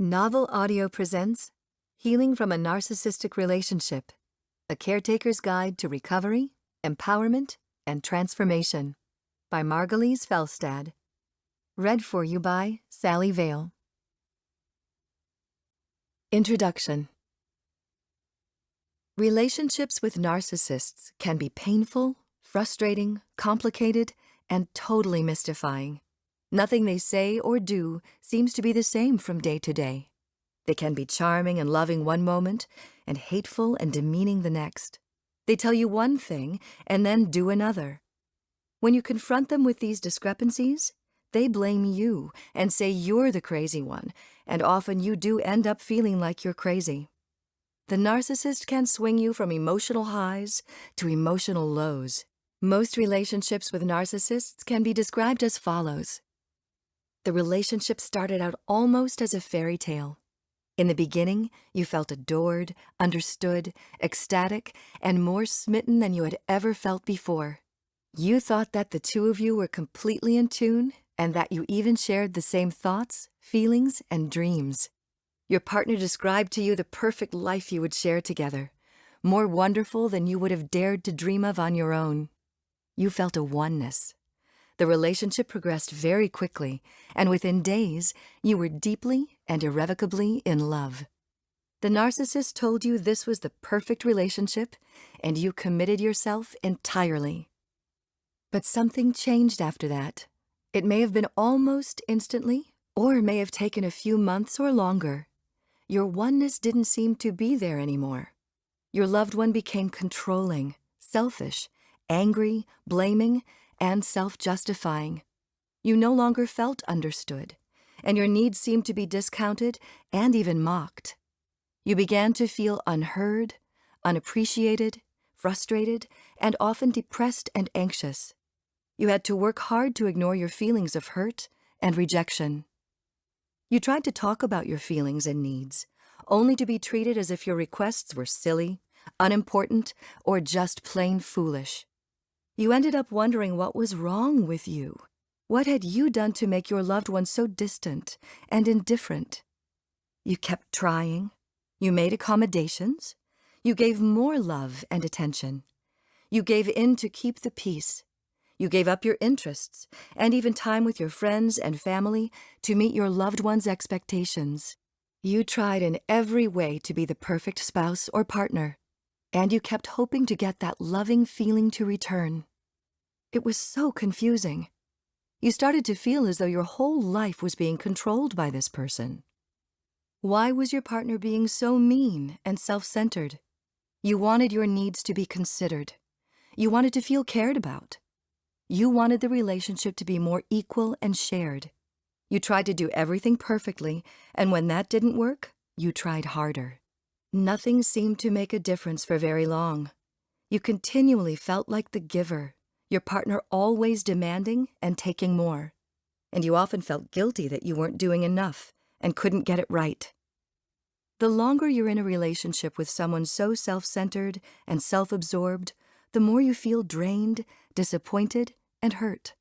Novel Audio presents Healing from a Narcissistic Relationship, A Caretaker's Guide to Recovery, Empowerment, and Transformation by Margalis Fjelstad. Read for you by Sally Vahle. Introduction. Relationships with narcissists can be painful, frustrating, complicated, and totally mystifying. Nothing they say or do seems to be the same from day to day. They can be charming and loving one moment and hateful and demeaning the next. They tell you one thing and then do another. When you confront them with these discrepancies, they blame you and say you're the crazy one, and often you do end up feeling like you're crazy. The narcissist can swing you from emotional highs to emotional lows. Most relationships with narcissists can be described as follows. The relationship started out almost as a fairy tale. In the beginning, you felt adored, understood, ecstatic, and more smitten than you had ever felt before. You thought that the two of you were completely in tune and that you even shared the same thoughts, feelings, and dreams. Your partner described to you the perfect life you would share together, more wonderful than you would have dared to dream of on your own. You felt a oneness. The relationship progressed very quickly, and within days, you were deeply and irrevocably in love. The narcissist told you this was the perfect relationship, and you committed yourself entirely. But something changed after that. It may have been almost instantly, or may have taken a few months or longer. Your oneness didn't seem to be there anymore. Your loved one became controlling, selfish, angry, blaming, and self-justifying. You no longer felt understood, and your needs seemed to be discounted and even mocked. You began to feel unheard, unappreciated, frustrated, and often depressed and anxious. You had to work hard to ignore your feelings of hurt and rejection. You tried to talk about your feelings and needs, only to be treated as if your requests were silly, unimportant, or just plain foolish. You ended up wondering what was wrong with you. What had you done to make your loved one so distant and indifferent? You kept trying. You made accommodations. You gave more love and attention. You gave in to keep the peace. You gave up your interests and even time with your friends and family to meet your loved one's expectations. You tried in every way to be the perfect spouse or partner, and you kept hoping to get that loving feeling to return. It was so confusing. You started to feel as though your whole life was being controlled by this person. Why was your partner being so mean and self-centered? You wanted your needs to be considered. You wanted to feel cared about. You wanted the relationship to be more equal and shared. You tried to do everything perfectly, and when that didn't work, you tried harder. Nothing seemed to make a difference for very long. You continually felt like the giver, your partner always demanding and taking more. And you often felt guilty that you weren't doing enough and couldn't get it right. The longer you're in a relationship with someone so self-centered and self-absorbed, the more you feel drained, disappointed, and hurt.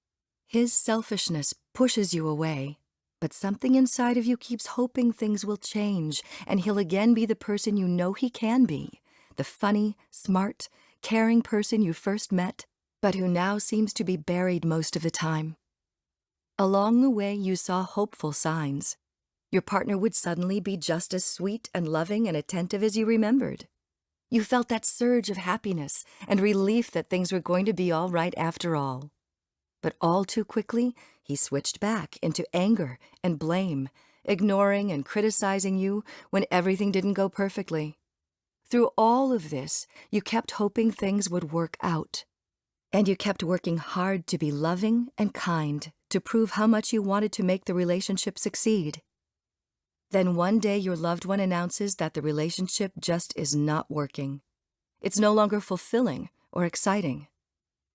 His selfishness pushes you away, but something inside of you keeps hoping things will change and he'll again be the person you know he can be, the funny, smart, caring person you first met, but who now seems to be buried most of the time. Along the way, you saw hopeful signs. Your partner would suddenly be just as sweet and loving and attentive as you remembered. You felt that surge of happiness and relief that things were going to be all right after all. But all too quickly, he switched back into anger and blame, ignoring and criticizing you when everything didn't go perfectly. Through all of this, you kept hoping things would work out. And you kept working hard to be loving and kind to prove how much you wanted to make the relationship succeed. Then one day your loved one announces that the relationship just is not working. It's no longer fulfilling or exciting.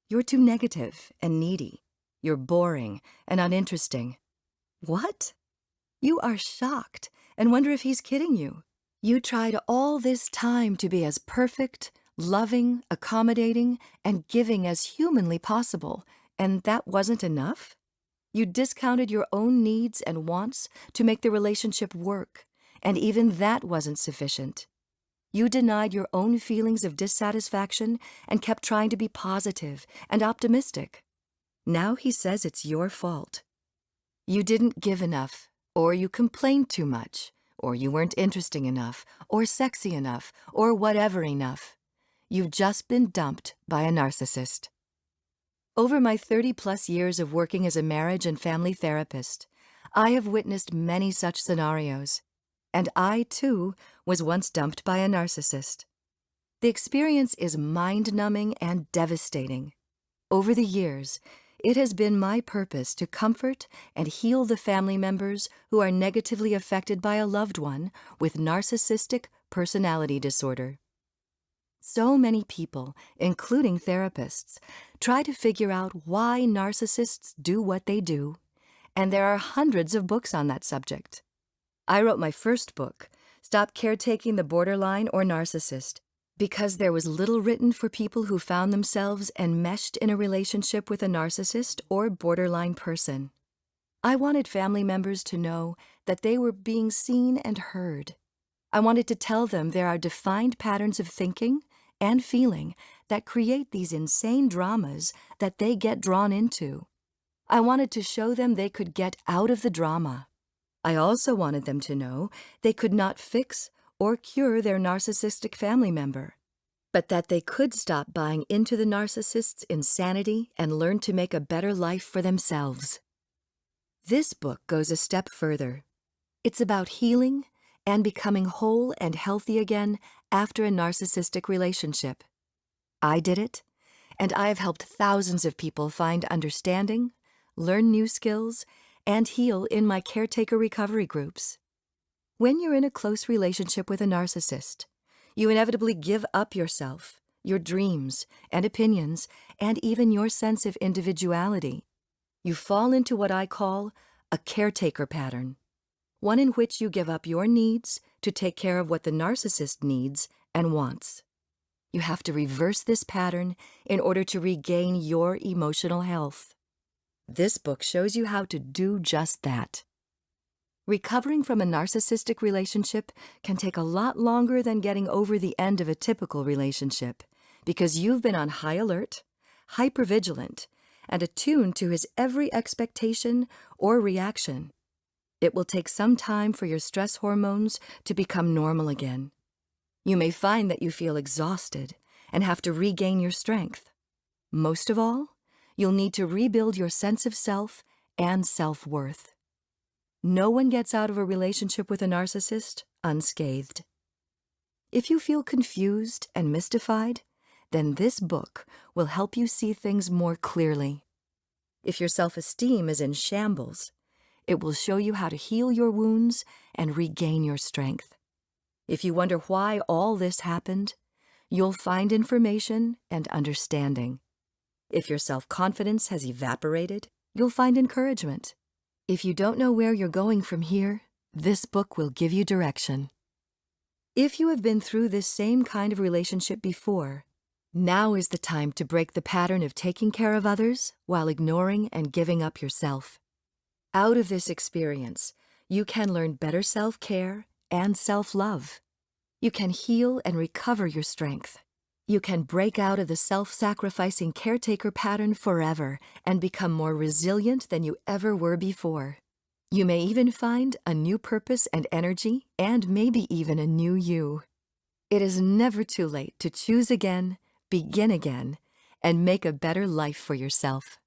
You're too negative and needy. You're boring and uninteresting. What? You are shocked and wonder if he's kidding you. You tried all this time to be as perfect, loving, accommodating, and giving as humanly possible, and that wasn't enough? You discounted your own needs and wants to make the relationship work, and even that wasn't sufficient. You denied your own feelings of dissatisfaction and kept trying to be positive and optimistic. Now he says it's your fault. You didn't give enough, or you complained too much, or you weren't interesting enough, or sexy enough, or whatever enough. You've just been dumped by a narcissist. Over my 30-plus years of working as a marriage and family therapist, I have witnessed many such scenarios, and I, too, was once dumped by a narcissist. The experience is mind-numbing and devastating. Over the years, it has been my purpose to comfort and heal the family members who are negatively affected by a loved one with narcissistic personality disorder. So many people, including therapists, try to figure out why narcissists do what they do, and there are hundreds of books on that subject. I wrote my first book, Stop Caretaking the Borderline or Narcissist, because there was little written for people who found themselves enmeshed in a relationship with a narcissist or borderline person. I wanted family members to know that they were being seen and heard. I wanted to tell them there are defined patterns of thinking and feeling that create these insane dramas that they get drawn into. I wanted to show them they could get out of the drama. I also wanted them to know they could not fix or cure their narcissistic family member, but that they could stop buying into the narcissist's insanity and learn to make a better life for themselves. This book goes a step further. It's about healing and becoming whole and healthy again after a narcissistic relationship. I did it, and I have helped thousands of people find understanding, learn new skills, and heal in my caretaker recovery groups. When you're in a close relationship with a narcissist, you inevitably give up yourself, your dreams and opinions, and even your sense of individuality. You fall into what I call a caretaker pattern, one in which you give up your needs to take care of what the narcissist needs and wants. You have to reverse this pattern in order to regain your emotional health. This book shows you how to do just that. Recovering from a narcissistic relationship can take a lot longer than getting over the end of a typical relationship because you've been on high alert, hypervigilant, and attuned to his every expectation or reaction. It will take some time for your stress hormones to become normal again. You may find that you feel exhausted and have to regain your strength. Most of all, you'll need to rebuild your sense of self and self-worth. No one gets out of a relationship with a narcissist unscathed. If you feel confused and mystified, then this book will help you see things more clearly. If your self-esteem is in shambles, it will show you how to heal your wounds and regain your strength. If you wonder why all this happened, you'll find information and understanding. If your self-confidence has evaporated, you'll find encouragement. If you don't know where you're going from here, this book will give you direction. If you have been through this same kind of relationship before, now is the time to break the pattern of taking care of others while ignoring and giving up yourself. Out of this experience, you can learn better self-care and self-love. You can heal and recover your strength. You can break out of the self-sacrificing caretaker pattern forever and become more resilient than you ever were before. You may even find a new purpose and energy, and maybe even a new you. It is never too late to choose again, begin again, and make a better life for yourself.